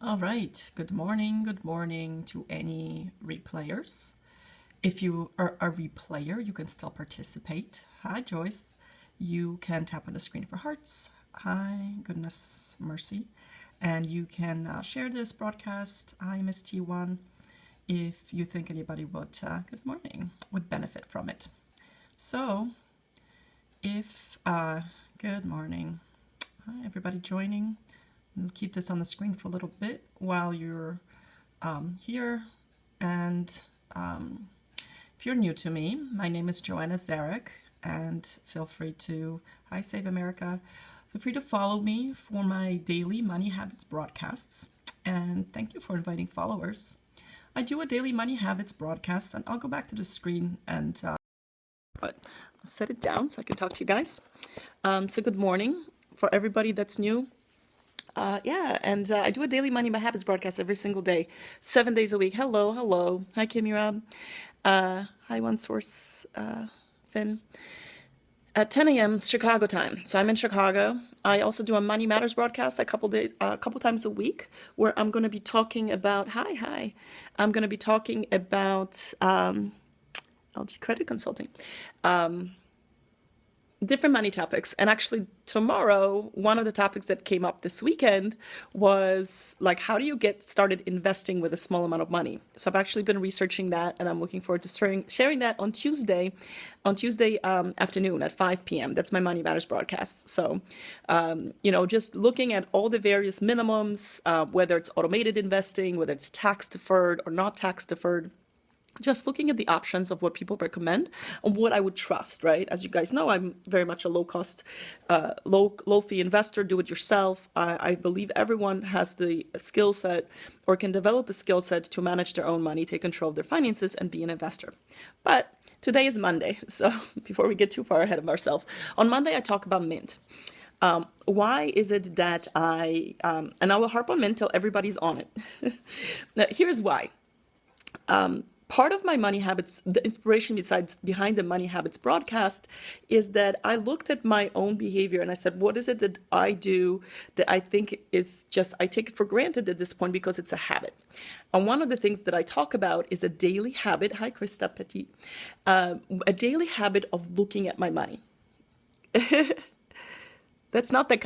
All right, good morning to any replayers. If you are a replayer, you can still participate. Hi, Joyce. You can tap on the screen for hearts. Hi, goodness mercy. And you can share this broadcast. Hi, Miss T1. If you think anybody good morning, would benefit from it. So, if, good morning. Hi, everybody joining. We'll keep this on the screen for a little bit while you're here. And if you're new to me, my name is joannazarach, and feel free to, hi Save America, feel free to follow me for my daily Money Habits broadcasts. And thank you for inviting followers. I do a daily Money Habits broadcast, and I'll go back to the screen and but I'll set it down so I can talk to you guys. So good morning for everybody that's new. I do a daily Money Habits broadcast every single day, 7 days a week. Hello. Hi, Kimmy Rob. Hi, One Source, Finn. At 10 a.m. Chicago time. So I'm in Chicago. I also do a Money Matters broadcast a couple times a week, where I'm going to be talking about, I'm going to be talking about LG Credit Consulting. Different money topics. And actually tomorrow, one of the topics that came up this weekend was like, how do you get started investing with a small amount of money? So I've actually been researching that, and I'm looking forward to sharing that on Tuesday afternoon at 5 p.m. That's my Money Matters broadcast. So, just looking at all the various minimums, whether it's automated investing, whether it's tax deferred or not tax deferred, just looking at the options of what people recommend and what I would trust, right? As you guys know, I'm very much a low-cost, low-fee investor, do-it-yourself. I believe everyone has the skill set or can develop a skill set to manage their own money, take control of their finances, and be an investor. But today is Monday, so before we get too far ahead of ourselves, on Monday I talk about Mint. Why is it that and I will harp on Mint till everybody's on it. Now, here's why. Part of my Money Habits, the inspiration behind the Money Habits broadcast, is that I looked at my own behavior and I said, what is it that I do that I think is just, I take it for granted at this point because it's a habit. And one of the things that I talk about is a daily habit. Hi, Krista Petit. A daily habit of looking at my money. That's not the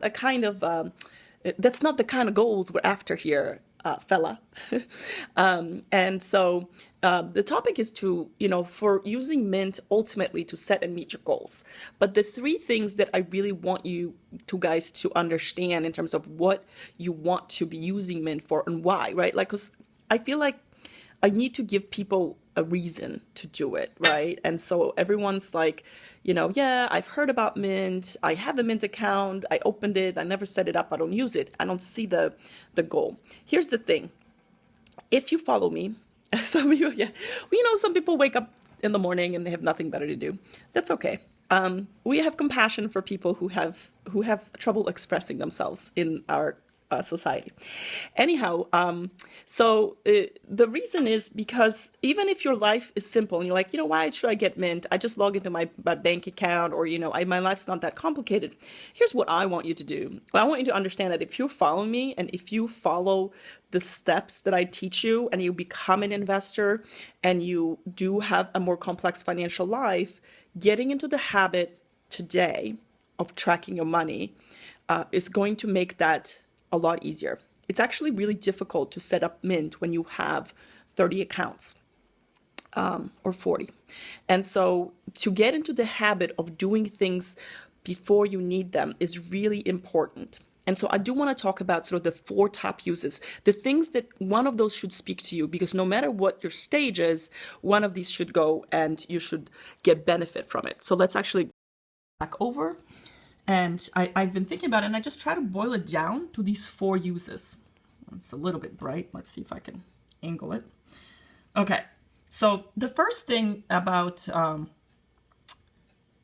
kind of goals we're after here, fella. And so the topic is for using Mint ultimately to set and meet your goals. But the three things that I really want you guys to understand in terms of what you want to be using Mint for and why, right? Like, 'cause I feel like I need to give people a reason to do it, right? And so everyone's like, yeah, I've heard about Mint. I have a Mint account. I opened it. I never set it up. I don't use it. I don't see the goal. Here's the thing. If you follow me, some of you, yeah, well, some people wake up in the morning and they have nothing better to do. That's okay. We have compassion for people who have trouble expressing themselves in our society. Anyhow, the reason is because even if your life is simple and you're like, why should I get Mint? I just log into my bank account, or, my life's not that complicated. Here's what I want you to do. I want you to understand that if you follow me and if you follow the steps that I teach you and you become an investor and you do have a more complex financial life, getting into the habit today of tracking your money is going to make that a lot easier. It's actually really difficult to set up Mint when you have 30 accounts or 40. And so to get into the habit of doing things before you need them is really important. And so I do want to talk about sort of the 4 top uses, the things that one of those should speak to you, because no matter what your stage is, one of these should go and you should get benefit from it. So let's actually go back over. And I've been thinking about it, and I just try to boil it down to these 4 uses. It's a little bit bright. Let's see if I can angle it. Okay, so the first thing about,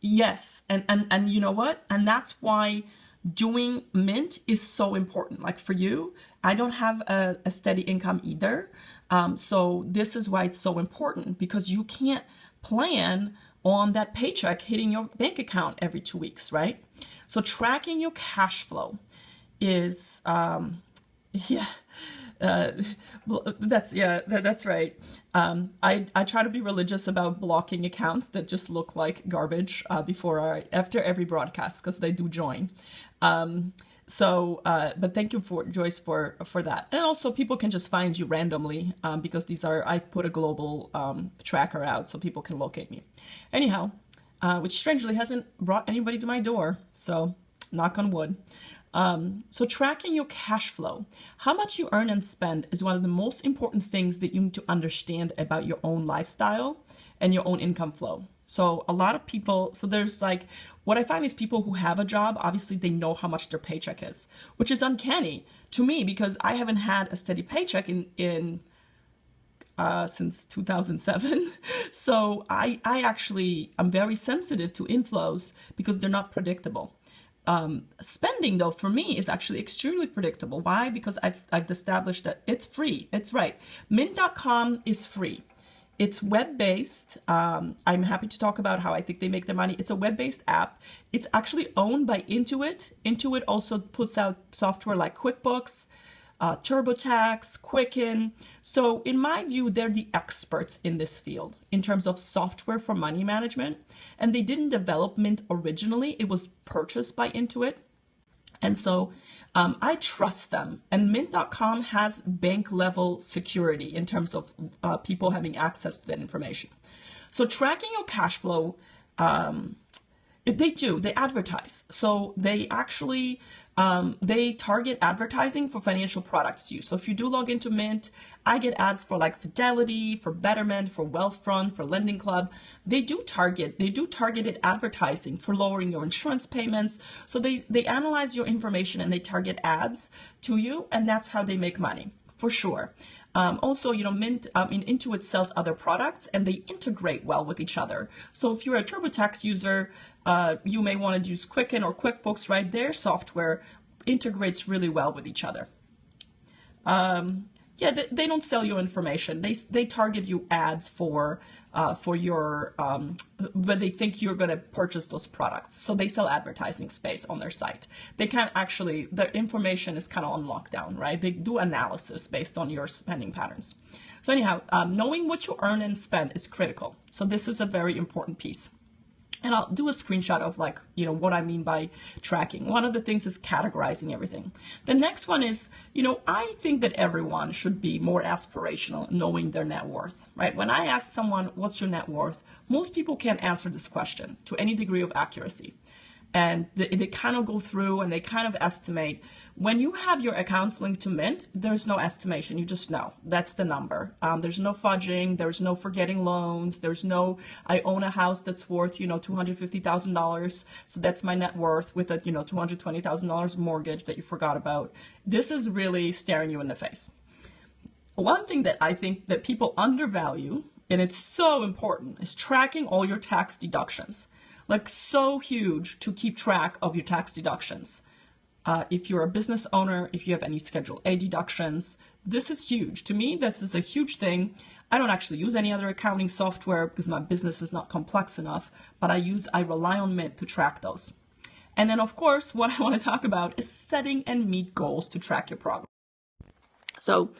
yes, and you know what? And that's why doing Mint is so important. Like for you, I don't have a steady income either. So this is why it's so important, because you can't plan on that paycheck hitting your bank account every 2 weeks, right? So tracking your cash flow is, Uh, that's right. I try to be religious about blocking accounts that just look like garbage after every broadcast because they do join. But thank you for Joyce for that. And also people can just find you randomly because I put a global tracker out so people can locate me. Anyhow, which strangely hasn't brought anybody to my door. So knock on wood. So tracking your cash flow, how much you earn and spend is one of the most important things that you need to understand about your own lifestyle and your own income flow. So a lot of people, so there's like, what I find is people who have a job, obviously they know how much their paycheck is, which is uncanny to me because I haven't had a steady paycheck since 2007. So I actually am very sensitive to inflows because they're not predictable. Spending though for me is actually extremely predictable. Why? Because I've established that it's free. It's right. Mint.com is free. It's web-based. I'm happy to talk about how I think they make their money. It's a web-based app. It's actually owned by Intuit. Intuit also puts out software like QuickBooks, TurboTax, Quicken. So in my view, they're the experts in this field in terms of software for money management. And they didn't develop Mint originally. It was purchased by Intuit. And so I trust them. And Mint.com has bank level security in terms of people having access to that information. So tracking your cash flow, they advertise. So they actually, they target advertising for financial products to you. So if you do log into Mint, I get ads for like Fidelity, for Betterment, for Wealthfront, for Lending Club. They do targeted advertising for lowering your insurance payments. So they analyze your information and they target ads to you, and that's how they make money, for sure. Also, Mint, Intuit sells other products and they integrate well with each other. So if you're a TurboTax user, you may want to use Quicken or QuickBooks, right? Their software integrates really well with each other. They don't sell you information. They target you ads for your when they think you're going to purchase those products. So they sell advertising space on their site. They can't actually, their information is kind of on lockdown, right? They do analysis based on your spending patterns. So anyhow, knowing what you earn and spend is critical. So this is a very important piece. And I'll do a screenshot of what I mean by tracking. One of the things is categorizing everything. The next one is, I think that everyone should be more aspirational, knowing their net worth, right? When I ask someone, what's your net worth? Most people can't answer this question to any degree of accuracy. And they kind of go through and they kind of estimate. When you have your accounts linked to Mint, there's no estimation. You just know that's the number. There's no fudging. There's no forgetting loans. There's no, I own a house that's worth, $250,000. So that's my net worth with a, $220,000 mortgage that you forgot about. This is really staring you in the face. One thing that I think that people undervalue, and it's so important, is tracking all your tax deductions. Like so huge to keep track of your tax deductions. If you're a business owner, if you have any Schedule A deductions, this is huge. To me, this is a huge thing. I don't actually use any other accounting software because my business is not complex enough, but I rely on Mint to track those. And then of course, what I want to talk about is setting and meet goals to track your progress. So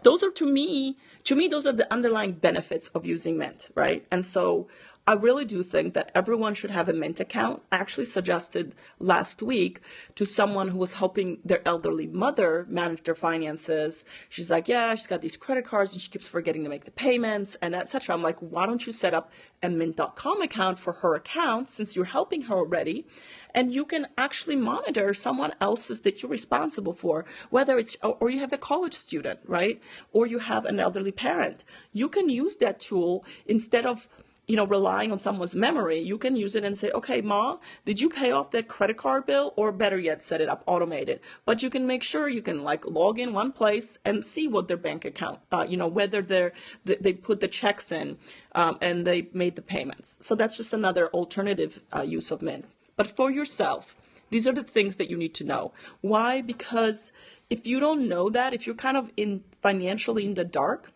those are to me, those are the underlying benefits of using Mint, right? And so I really do think that everyone should have a Mint account. I actually suggested last week to someone who was helping their elderly mother manage their finances. She's like, yeah, she's got these credit cards and she keeps forgetting to make the payments and etc. I'm like, why don't you set up a Mint.com account for her account since you're helping her already? And you can actually monitor someone else's that you're responsible for, whether it's, or you have a college student, right? Or you have an elderly parent. You can use that tool instead of relying on someone's memory. You can use it and say, okay, Ma, did you pay off that credit card bill? Or better yet, set it up automated. But you can make sure you can log in one place and see what their bank account, whether they put the checks in and they made the payments. So that's just another alternative use of Mint. But for yourself, these are the things that you need to know. Why? Because if you don't know that, if you're kind of financially in the dark,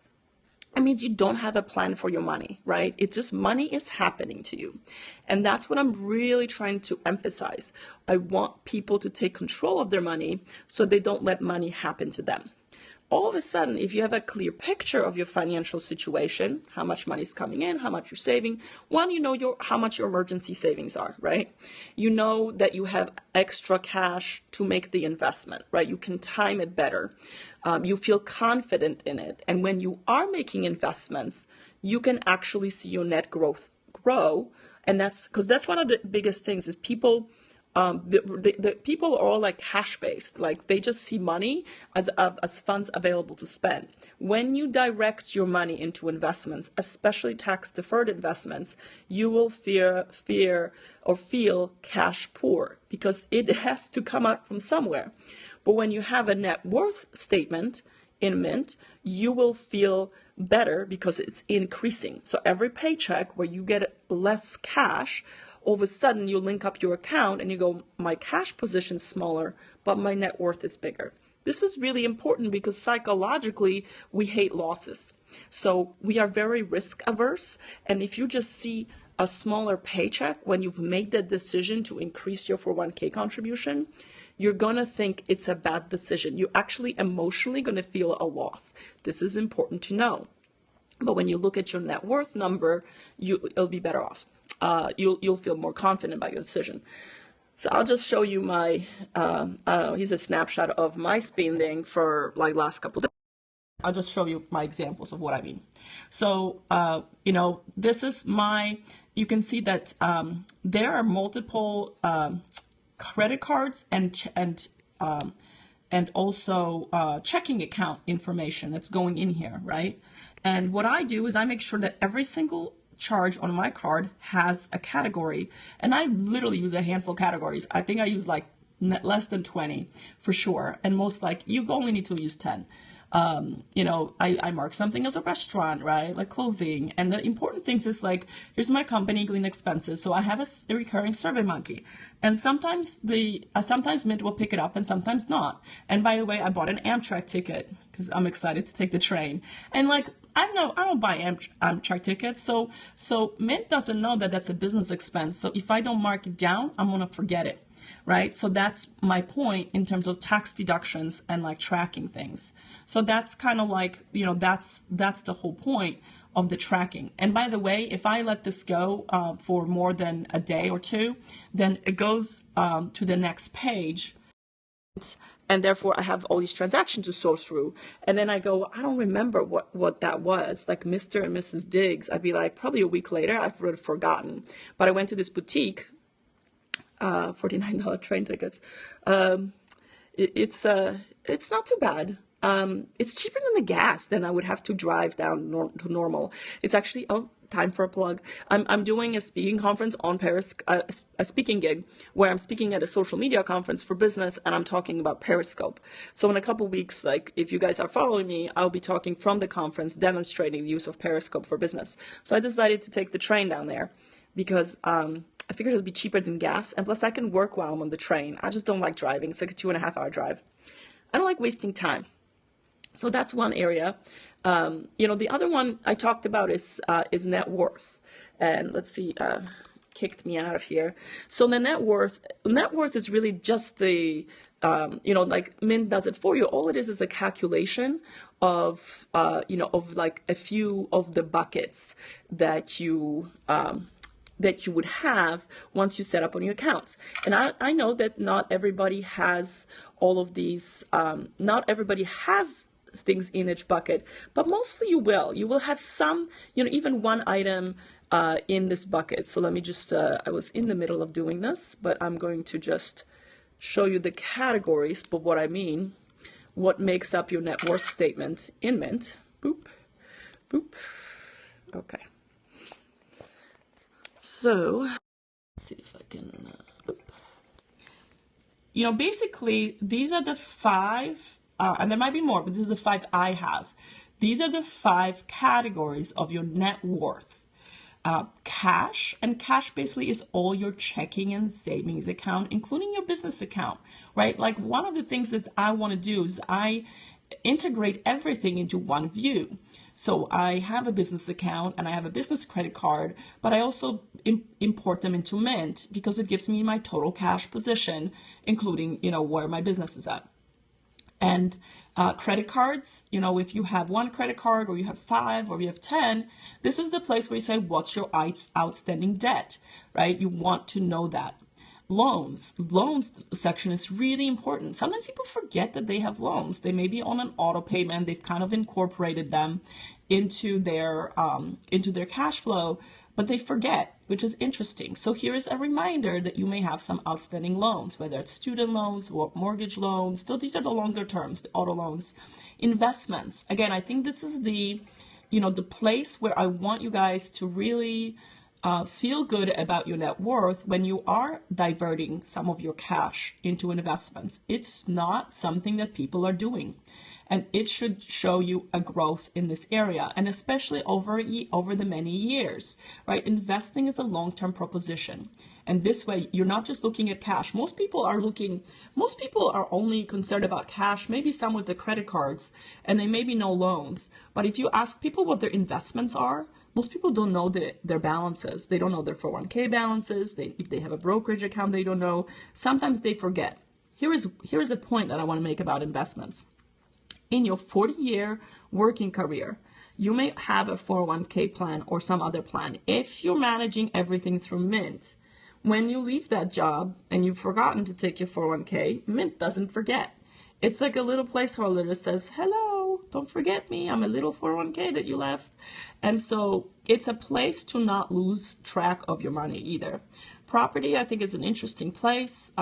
it means you don't have a plan for your money, right? It's just money is happening to you. And that's what I'm really trying to emphasize. I want people to take control of their money so they don't let money happen to them. all of a sudden, if you have a clear picture of your financial situation, how much money is coming in, how much you're saving, one, you know how much your emergency savings are, right? You know that you have extra cash to make the investment, right? You can time it better. You feel confident in it. And when you are making investments, you can actually see your net growth grow. And that's because that's one of the biggest things is people, the people are all like cash based, like they just see money as funds available to spend. When you direct your money into investments, especially tax deferred investments, you will feel cash poor because it has to come out from somewhere. But when you have a net worth statement in Mint, you will feel better because it's increasing. So every paycheck where you get less cash, all of a sudden you link up your account and you go, my cash position is smaller, but my net worth is bigger. This is really important because psychologically we hate losses. So we are very risk averse. And if you just see a smaller paycheck when you've made the decision to increase your 401k contribution, you're going to think it's a bad decision. You're actually emotionally going to feel a loss. This is important to know. But when you look at your net worth number, it'll be better off. You'll feel more confident about your decision. So I'll just show you my, here's a snapshot of my spending for like last couple of days. I'll just show you my examples of what I mean. So, this is you can see that there are multiple credit cards and also checking account information that's going in here, right? And what I do is I make sure that every single charge on my card has a category, and I literally use a handful of categories. I think I use like less than 20 for sure, and most like you only need to use 10. I mark something as a restaurant, right? Like clothing. And the important things is like, here's my company clean expenses. So I have a recurring SurveyMonkey. And sometimes sometimes Mint will pick it up and sometimes not. And by the way, I bought an Amtrak ticket because I'm excited to take the train. And like, I don't buy Amtrak tickets. So Mint doesn't know that that's a business expense. So if I don't mark it down, I'm going to forget it. Right? So that's my point in terms of tax deductions and like tracking things. So that's kind of like, that's the whole point of the tracking. And by the way, if I let this go for more than a day or two, then it goes to the next page. And therefore I have all these transactions to sort through. And then I go, I don't remember what that was, like Mr. and Mrs. Diggs. I'd be like, probably a week later, I've really forgotten. But I went to this boutique, $49 train tickets. It's not too bad. It's cheaper than the gas than I would have to drive down to normal. It's actually, time for a plug. I'm doing a speaking conference on Periscope, a speaking gig where I'm speaking at a social media conference for business, and I'm talking about Periscope. So in a couple weeks, like if you guys are following me, I'll be talking from the conference, demonstrating the use of Periscope for business. So I decided to take the train down there because I figured it would be cheaper than gas, and plus I can work while I'm on the train. I just don't like driving. It's like a 2.5-hour drive. I don't like wasting time. So that's one area. The other one I talked about is net worth. And let's see, kicked me out of here. So the net worth is really just the, like Mint does it for you. All it is a calculation of, of like a few of the buckets that you would have once you set up on your accounts. And I know that not everybody has all of these, not everybody has things in each bucket, but mostly you will. You will have some, even one item in this bucket. So let me just, I was in the middle of doing this, but I'm going to just show you the categories, but what I mean, what makes up your net worth statement in Mint. Boop, boop. Okay. So, let's see if I can, basically, these are the 5, and there might be more, but this is the 5 I have. These are the 5 categories of your net worth. Cash, and cash basically is all your checking and savings account, including your business account, right? Like one of the things that I want to do is I integrate everything into one view. So I have a business account and I have a business credit card, but I also import them into Mint because it gives me my total cash position, including, where my business is at. And credit cards, you know, if you have one credit card or you have 5 or you have 10, this is the place where you say, what's your outstanding debt, right? You want to know that. Loans section is really important. Sometimes people forget that they have loans. They may be on an auto payment. They've kind of incorporated them into their cash flow, but they forget, which is interesting. So here is a reminder that you may have some outstanding loans, whether it's student loans or mortgage loans. So these are the longer terms, the auto loans. Investments. Again, I think this is the place where I want you guys to really feel good about your net worth when you are diverting some of your cash into investments. It's not something that people are doing. And it should show you a growth in this area, and especially over the many years, right? Investing is a long-term proposition. And this way, you're not just looking at cash. Most people are only concerned about cash, maybe some with the credit cards, and they maybe no loans. But if you ask people what their investments are, most people don't know their balances. They don't know their 401k balances. If they have a brokerage account, they don't know. Sometimes they forget. Here is a point that I want to make about investments. In your 40-year working career, you may have a 401k plan or some other plan. If you're managing everything through Mint, when you leave that job and you've forgotten to take your 401k, Mint doesn't forget. It's like a little placeholder that says, hello, don't forget me. I'm a little 401k that you left. And so it's a place to not lose track of your money either. Property, I think, is an interesting place.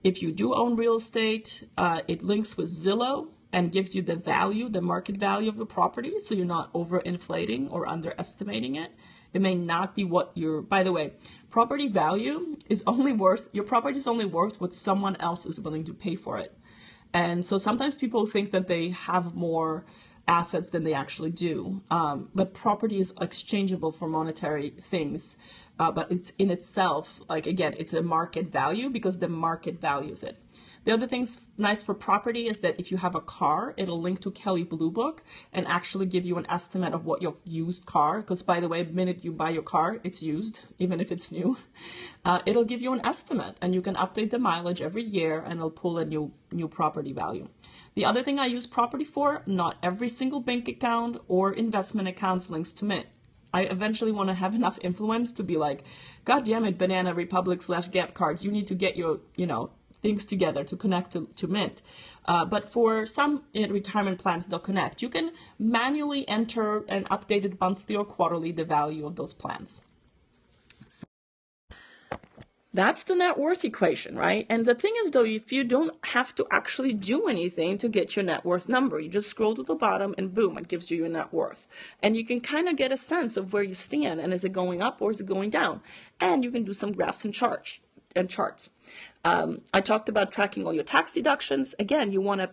If you do own real estate, it links with Zillow and gives you the market value of the property, so you're not overinflating or underestimating it. It may not be what by the way, property value is only worth, your property is only worth what someone else is willing to pay for it. And so sometimes people think that they have more assets than they actually do. But property is exchangeable for monetary things. But it's in itself, like, again, it's a market value because the market values it. The other thing's nice for property is that if you have a car, it'll link to Kelley Blue Book and actually give you an estimate of what your used car, because by the way, the minute you buy your car, it's used, even if it's new. It'll give you an estimate, and you can update the mileage every year, and it'll pull a new property value. The other thing I use property for, not every single bank account or investment accounts links to Mint. I eventually want to have enough influence to be like, God damn it, Banana Republic / Gap cards, you need to get your, things together to connect to Mint. But for some retirement plans, they'll connect. You can manually enter an updated monthly or quarterly the value of those plans. So that's the net worth equation, right? And the thing is, though, if you don't have to actually do anything to get your net worth number, you just scroll to the bottom and boom, it gives you your net worth. And you can kind of get a sense of where you stand, and is it going up or is it going down? And you can do some graphs and charts. I talked about tracking all your tax deductions. Again, you want to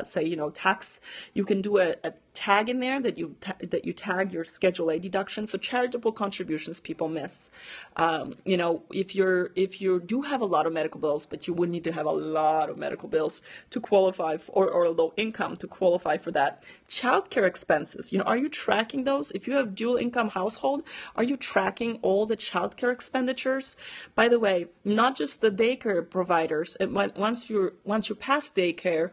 say, tax. You can do a tag in there that you tag your Schedule A deductions. So charitable contributions people miss. If you do have a lot of medical bills, but you would need to have a lot of medical bills to qualify for, or low income to qualify for that. Childcare expenses. Are you tracking those? If you have dual income household, are you tracking all the childcare expenditures? By the way, not just the daycare providers. Once you're past daycare,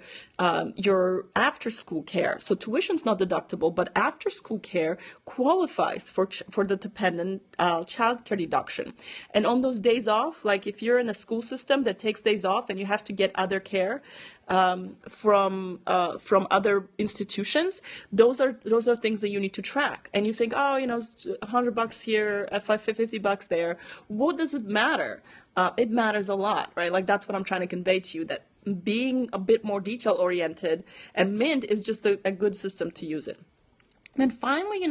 your after school care. So tuition's not deductible, but after school care qualifies for the dependent child care deduction. And on those days off, like if you're in a school system that takes days off and you have to get other care from other institutions, those are things that you need to track. And you think, $100 here, $50 there. What does it matter? It matters a lot, right? Like that's what I'm trying to convey to you, that being a bit more detail oriented, and Mint is just a good system to use it. And then finally,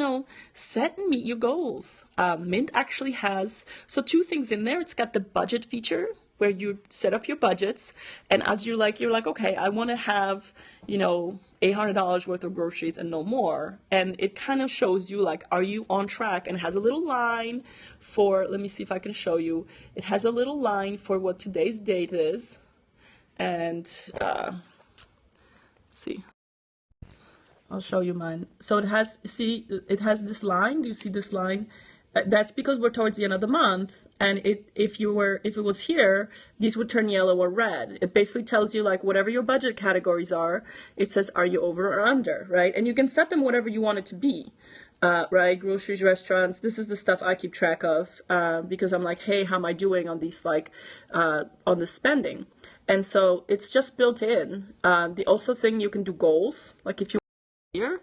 set and meet your goals. Mint actually has, so 2 things in there. It's got the budget feature where you set up your budgets, and as you're like, okay, I want to have, $800 worth of groceries and no more. And it kind of shows you, like, are you on track? And it has a little line for, let me see if I can show you. It has a little line for what today's date is. And let's see, I'll show you mine. So it has this line. Do you see this line? That's because we're towards the end of the month, and if it was here, these would turn yellow or red. It basically tells you, like, whatever your budget categories are, it says, are you over or under, right? And you can set them whatever you want it to be, right? Groceries, restaurants. This is the stuff I keep track of, because I'm like, hey, how am I doing on these, like, on the spending? And so it's just built in. The also thing, you can do goals, like if you here,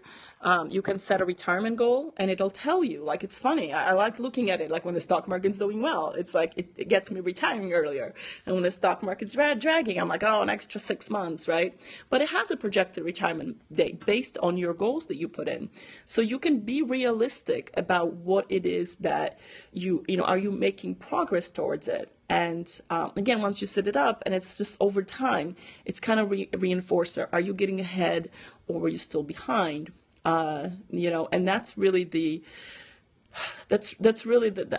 you can set a retirement goal, and it'll tell you. Like, it's funny. I like looking at it. Like, when the stock market's doing well, it's like it gets me retiring earlier. And when the stock market's dragging, I'm like, oh, an extra 6 months, right? But it has a projected retirement date based on your goals that you put in. So you can be realistic about what it is that are you making progress towards it? And again, once you set it up, and it's just over time, it's kind of reinforcer. Are you getting ahead, or are you still behind? And that's really the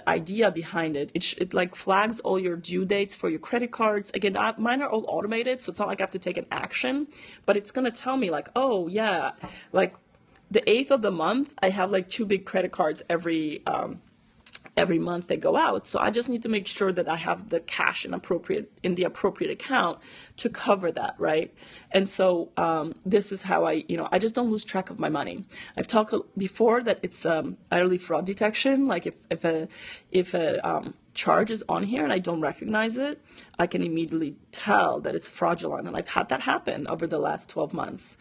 idea behind it. It like flags all your due dates for your credit cards. Again, mine are all automated, so it's not like I have to take an action, but it's gonna tell me, like, oh yeah, like the 8th of the month, I have like 2 big credit cards every month they go out. So I just need to make sure that I have the cash in the appropriate account to cover that, right? And so this is how I just don't lose track of my money. I've talked before that it's early fraud detection. Like if a charge is on here and I don't recognize it, I can immediately tell that it's fraudulent. And I've had that happen over the last 12 months.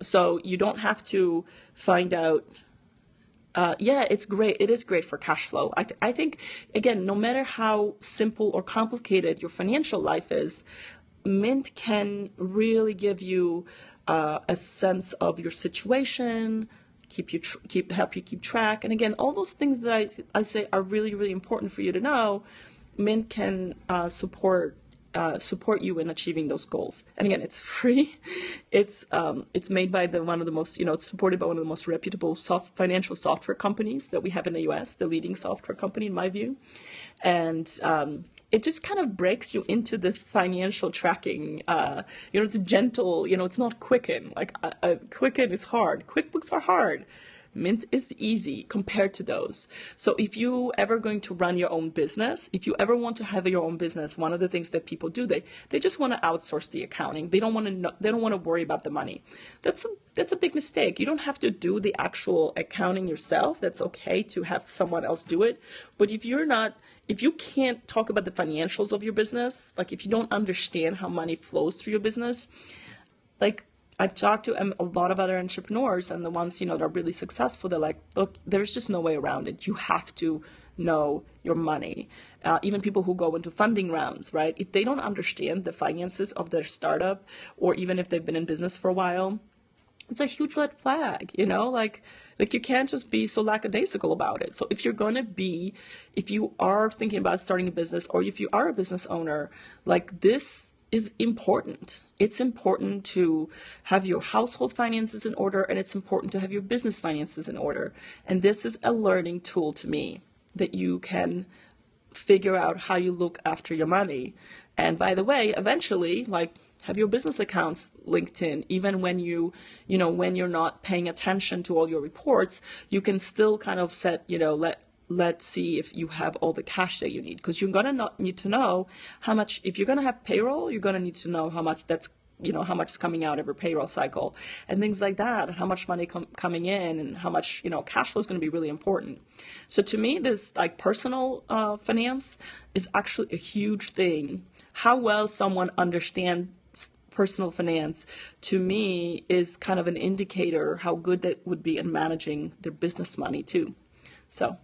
So you don't have to find out. It's great. It is great for cash flow. I think, again, no matter how simple or complicated your financial life is, Mint can really give you a sense of your situation, help you keep track. And again, all those things that I say are really, really important for you to know. Mint can support you in achieving those goals. And again, it's free. It's made by one of the most, it's supported by one of the most reputable financial software companies that we have in the US, the leading software company in my view. And it just kind of breaks you into the financial tracking. It's gentle. It's not Quicken. Like Quicken is hard. QuickBooks are hard. Mint is easy compared to those. So if you ever going to run your own business, if you ever want to have your own business, one of the things that people do, they just want to outsource the accounting. They don't want to worry about the money. That's a big mistake. You don't have to do the actual accounting yourself. That's okay to have someone else do it. But if you can't talk about the financials of your business, like if you don't understand how money flows through your business, like I've talked to a lot of other entrepreneurs, and the ones, that are really successful, they're like, look, there's just no way around it. You have to know your money. Even people who go into funding rounds, right? If they don't understand the finances of their startup, or even if they've been in business for a while, it's a huge red flag, like you can't just be so lackadaisical about it. So if you are thinking about starting a business, or if you are a business owner, like this is important. It's important to have your household finances in order, and it's important to have your business finances in order. And this is a learning tool to me that you can figure out how you look after your money. And by the way, eventually, like, have your business accounts linked in. Even when when you're not paying attention to all your reports, you can still kind of set, let's see if you have all the cash that you need, because you're going to need to know how much. If you're going to have payroll, you're going to need to know how much that's, how much is coming out every payroll cycle and things like that, and how much money coming in, and how much, cash flow is going to be really important. So to me, this like personal finance is actually a huge thing. How well someone understands personal finance, to me, is kind of an indicator how good that would be in managing their business money too. So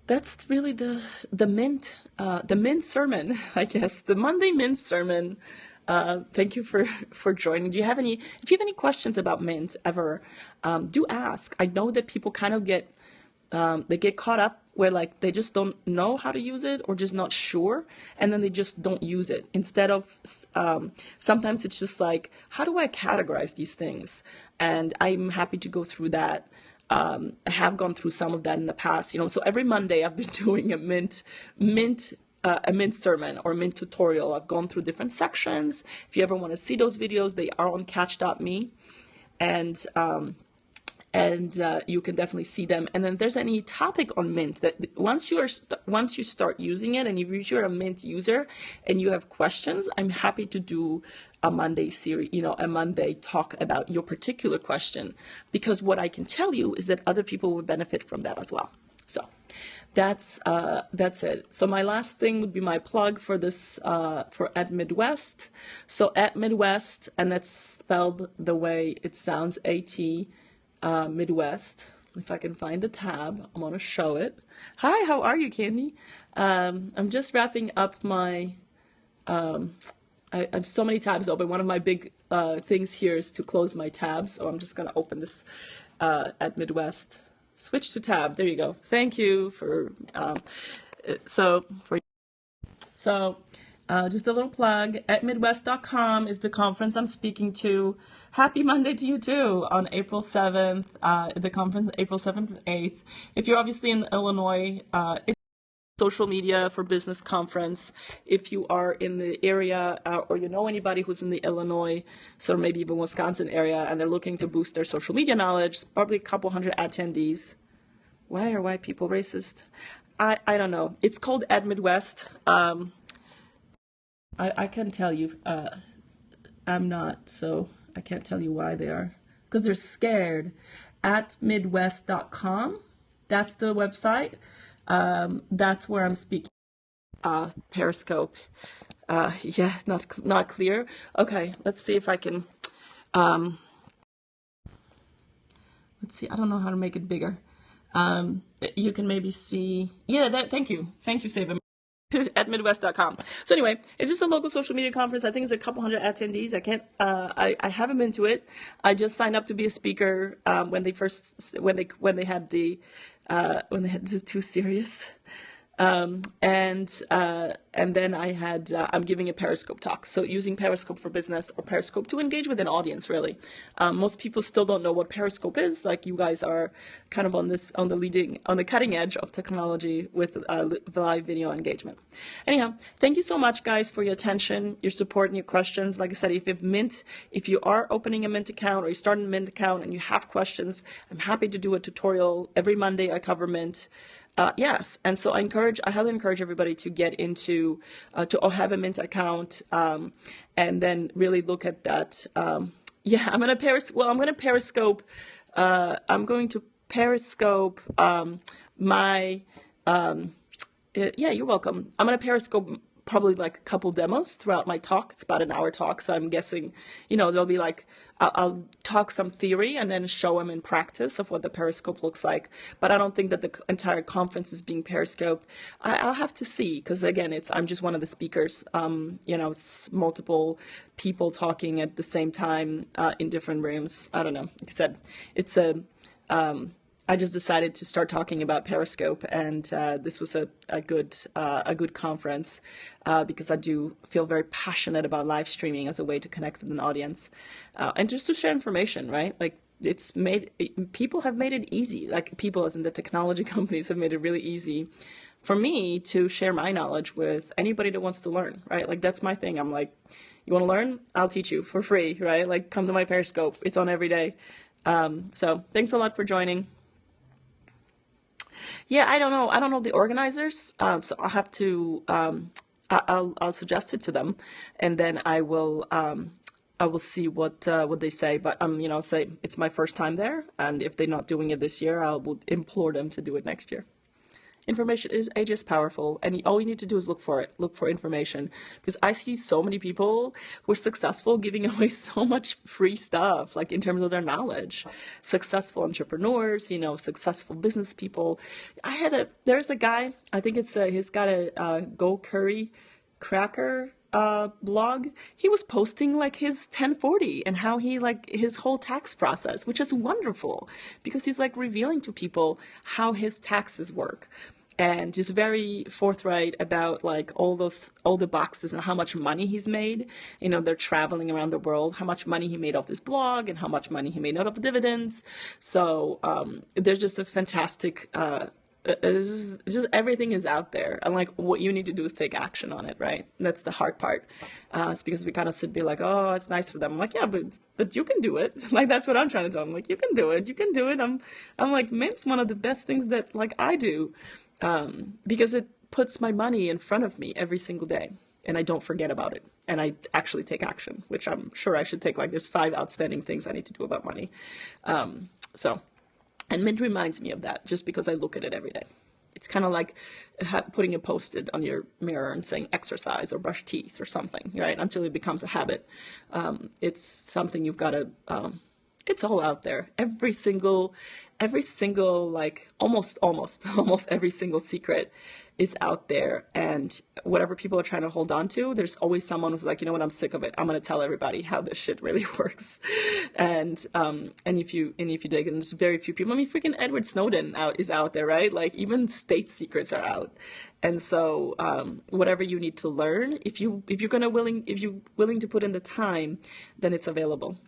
that's really the Mint sermon, I guess, the Monday Mint sermon. Thank you for joining. If you have any questions about Mint ever, do ask. I know that people kind of get caught up where, like, they just don't know how to use it, or just not sure, and then they just don't use it. Instead of sometimes it's just like, how do I categorize these things? And I'm happy to go through that. I have gone through some of that in the past, so every Monday I've been doing a mint sermon or Mint tutorial. I've gone through different sections. If you ever want to see those videos, they are on catch.me. And and you can definitely see them. And then if there's any topic on Mint that once you start using it, and if you're a Mint user and you have questions, I'm happy to do a Monday series, a Monday talk about your particular question, because what I can tell you is that other people will benefit from that as well. So that's it. So my last thing would be my plug for this for at Midwest. So at Midwest, and that's spelled the way it sounds, AT Midwest. If I can find the tab, I'm gonna show it. Hi, how are you, Candy? I'm just wrapping up my. I have so many tabs open. One of my big things here is to close my tabs, so I'm just gonna open this at Midwest. Switch to tab. There you go. Thank you for just a little plug. At midwest.com is the conference I'm speaking to. Happy Monday to you too on April 7th. The conference April 7th and 8th. If you're obviously in Illinois, it's social media for business conference. If you are in the area or you know anybody who's in the Illinois, so maybe even Wisconsin area, and they're looking to boost their social media knowledge, probably a couple hundred attendees. Why are white people racist? I don't know. It's called Ed Midwest. I can tell you, I'm not, so I can't tell you why they are. Because they're scared. At midwest.com, that's the website. That's where I'm speaking. Periscope. Yeah, not clear. Okay, let's see if I can. Let's see. I don't know how to make it bigger. You can maybe see. Yeah, thank you, Saban. At midwest.com. So anyway, it's just a local social media conference. I think it's a couple hundred attendees. I haven't been to it. I just signed up to be a speaker when they had the Too Serious. And then I'm giving a Periscope talk. So using Periscope for business, or Periscope to engage with an audience, really. Most people still don't know what Periscope is. Like, you guys are kind of on the cutting edge of technology with live video engagement. Anyhow, thank you so much, guys, for your attention, your support, and your questions. Like I said, if you are opening a Mint account or you're starting a Mint account and you have questions, I'm happy to do a tutorial. Every Monday I cover Mint. Yes, and so I highly encourage everybody to get into, to have a Mint account, and then really look at that. I'm going to Periscope, my, you're welcome. I'm going to Periscope probably like a couple demos throughout my talk. It's about an hour talk, so I'm guessing, there'll be like, I'll talk some theory and then show them in practice of what the Periscope looks like. But I don't think that the entire conference is being Periscoped. I'll have to see, because again, I'm just one of the speakers. It's multiple people talking at the same time in different rooms. I don't know. Like I said, I just decided to start talking about Periscope, and this was a good conference because I do feel very passionate about live streaming as a way to connect with an audience and just to share information, right? Like, people have made it easy, like people as in the technology companies have made it really easy for me to share my knowledge with anybody that wants to learn, right? Like, that's my thing. I'm like, you want to learn? I'll teach you for free, right? Like, come to my Periscope. It's on every day. So thanks a lot for joining. Yeah, I don't know the organizers, so I'll have to, I'll suggest it to them, and then I will see what they say. But I'll say it's my first time there, and if they're not doing it this year, I will implore them to do it next year. Information is just powerful, and all you need to do is look for information, because I see so many people who are successful giving away so much free stuff, like in terms of their knowledge. Successful entrepreneurs, successful business people. There's a guy, I think he's got a Go Curry Cracker blog. He was posting like his 1040 and how he his whole tax process, which is wonderful because he's like revealing to people how his taxes work, and just very forthright about like all the boxes and how much money he's made. They're traveling around the world, how much money he made off this blog and how much money he made out of dividends. So there's just a fantastic just everything is out there, and like what you need to do is take action on it, right? That's the hard part. It's because we kind of sit be like, oh, it's nice for them. I'm like, yeah, but you can do it. Like that's what I'm trying to tell them. Like you can do it. You can do it. I'm like, Mint's one of the best things that like I do, because it puts my money in front of me every single day, and I don't forget about it, and I actually take action, which I'm sure I should take. Like there's 5 outstanding things I need to do about money. So. And Mint reminds me of that just because I look at it every day. It's kind of like putting a post-it on your mirror and saying exercise or brush teeth or something, right? Until it becomes a habit. It's something you've got to, it's all out there. Every single, like almost every single secret is out there. And whatever people are trying to hold on to, there's always someone who's like, you know what, I'm sick of it. I'm going to tell everybody how this shit really works. And if you dig, and there's very few people. I mean, freaking Edward Snowden is out there, right? Like even state secrets are out. And so, whatever you need to learn, if you're willing to put in the time, then it's available.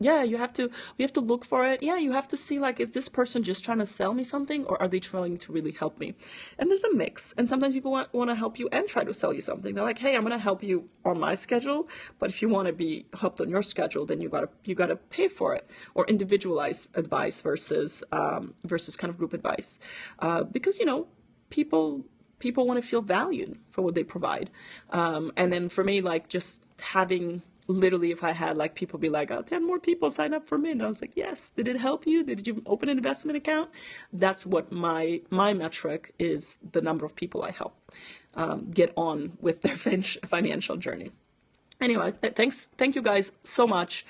Yeah, we have to look for it. Yeah, you have to see, like, is this person just trying to sell me something, or are they trying to really help me? And there's a mix. And sometimes people want to help you and try to sell you something. They're like, hey, I'm going to help you on my schedule, but if you want to be helped on your schedule, then you gotta pay for it. Or individualized advice versus kind of group advice. Because, people want to feel valued for what they provide. And then for me, like, just having literally, if I had like people be like, oh, 10 more people sign up for me, and I was like, yes, did it help you? Did you open an investment account? That's what my metric is, the number of people I help get on with their financial journey. Anyway, thank you guys so much.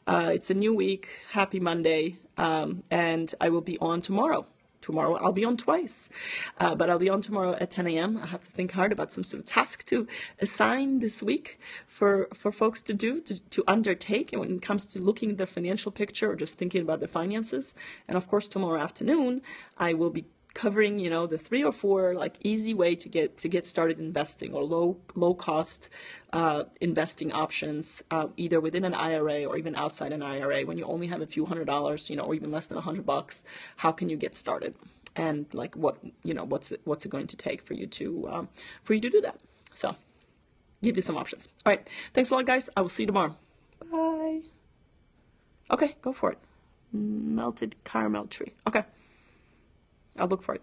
It's a new week. Happy Monday. And I will be on tomorrow. Tomorrow I'll be on twice, but I'll be on tomorrow at 10 a.m. I have to think hard about some sort of task to assign this week for folks to do, to undertake, and when it comes to looking at the financial picture or just thinking about the finances. And of course, tomorrow afternoon, I will be covering, the 3 or 4 like easy way to get started investing, or low cost investing options, either within an IRA or even outside an IRA. When you only have a few $100s, or even less than $100, how can you get started? And like what's it going to take for you to do that? So give you some options. All right, thanks a lot, guys. I will see you tomorrow. Bye. Okay, go for it. Melted caramel tree. Okay. I'll look for it.